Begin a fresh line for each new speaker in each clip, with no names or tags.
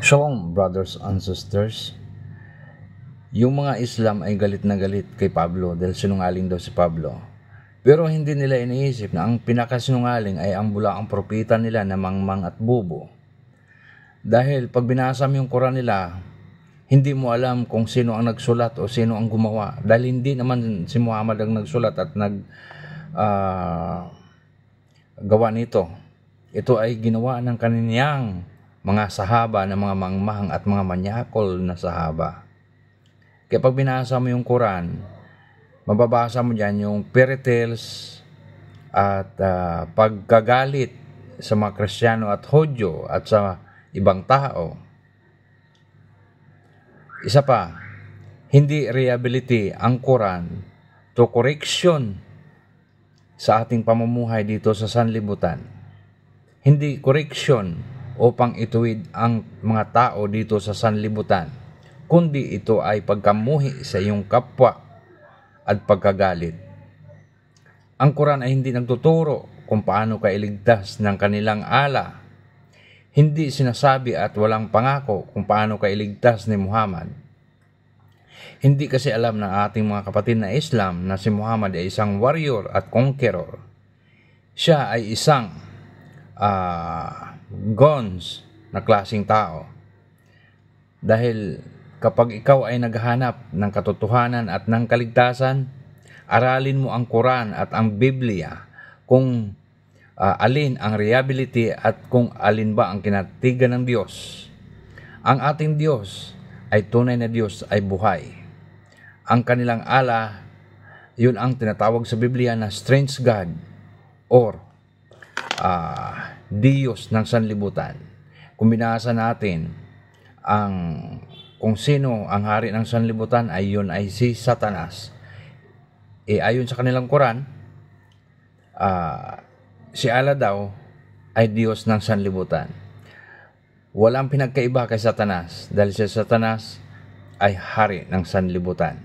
Shalom, brothers and sisters. Yung mga Islam ay galit na galit kay Pablo dahil sinungaling daw si Pablo. Pero hindi nila iniisip na ang pinakasinungaling ay ang bulaang propeta nila na mangmang at bubo. Dahil pag binasa mo yung Quran nila, hindi mo alam kung sino ang nagsulat o sino ang gumawa. Dahil hindi naman si Muhammad ang nagsulat at gawa nito. Ito ay ginawa ng kaniyang mga sahaba na mga mangmahang at mga manyakol na sahaba. Kaya pag binasa mo yung Quran, mababasa mo dyan yung fairy tales at pagkagalit sa mga Kristiyano at Hodyo at sa ibang tao. Isa pa, hindi reliability ang Quran to correction sa ating pamumuhay dito sa sanlibutan. Hindi correction upang ituwid ang mga tao dito sa sanlibutan, kundi ito ay pagkamuhi sa iyong kapwa at pagkagalit. Ang Quran ay hindi nagtuturo kung paano ka iligtas ng kanilang ala. Hindi sinasabi at walang pangako kung paano ka iligtas ni Muhammad. Hindi kasi alam ng ating mga kapatid na Islam na si Muhammad ay isang warrior at conqueror. Siya ay isang guns na klaseng tao. Dahil kapag ikaw ay naghahanap ng katotohanan at ng kaligtasan, aralin mo ang Quran at ang Biblia kung alin ang reliability at kung alin ba ang kinatigan ng Diyos. Ang ating Diyos ay tunay na Diyos, ay buhay. Ang kanilang ala, yun ang tinatawag sa Biblia na strange God or Diyos ng sanlibutan. Kung binasa natin kung sino ang hari ng sanlibutan ay yun ay si Satanas. Ayon sa kanilang Quran, si Allah daw ay Diyos ng sanlibutan. Walang pinagkaiba kay Satanas dahil si Satanas ay hari ng sanlibutan.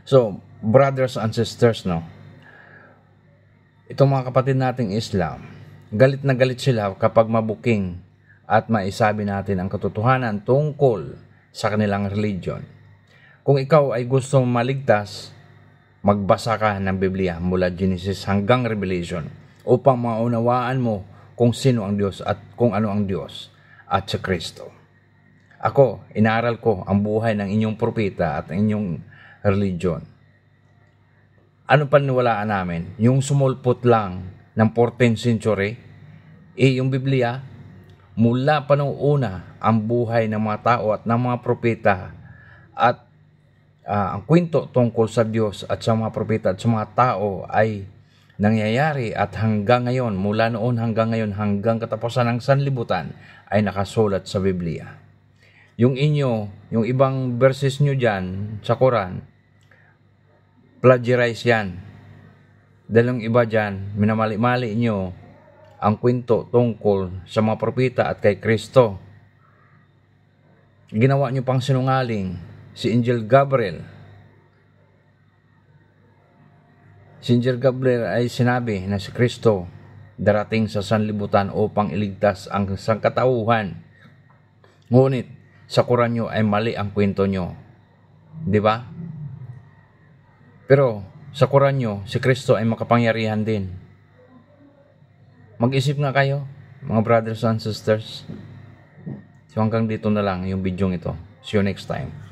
So, brothers and sisters, itong mga kapatid nating Islam, galit na galit sila kapag mabuking at maisabi natin ang katotohanan tungkol sa kanilang religion. Kung ikaw ay gusto maligtas, magbasa ka ng Biblia mula Genesis hanggang Revelation upang maunawaan mo kung sino ang Diyos at kung ano ang Diyos at si Kristo. Ako, inaaral ko ang buhay ng inyong propeta at inyong religion. Ano paniniwalaan namin? Yung sumulpot lang ng 14th century, yung Biblia, mula pa noong una, ang buhay ng mga tao at ng mga propeta at ang kwento tungkol sa Diyos at sa mga propeta at sa mga tao ay nangyayari at hanggang ngayon, mula noon hanggang ngayon, hanggang katapusan ng sanlibutan ay nakasulat sa Biblia. Yung ibang verses nyo dyan sa Quran, plagiarize yan. Dahil yung iba dyan, minamali-mali nyo ang kwento tungkol sa mga propeta at kay Kristo. Ginawa nyo pang sinungaling si Angel Gabriel. Si Angel Gabriel ay sinabi na si Kristo darating sa sanlibutan upang iligtas ang sangkatauhan. Ngunit sa Quran nyo ay mali ang kwento nyo. Diba? Pero sa Quran nyo, si Kristo ay makapangyarihan din. Mag-isip nga kayo, mga brothers and sisters. So hanggang dito na lang yung video ito. See you next time.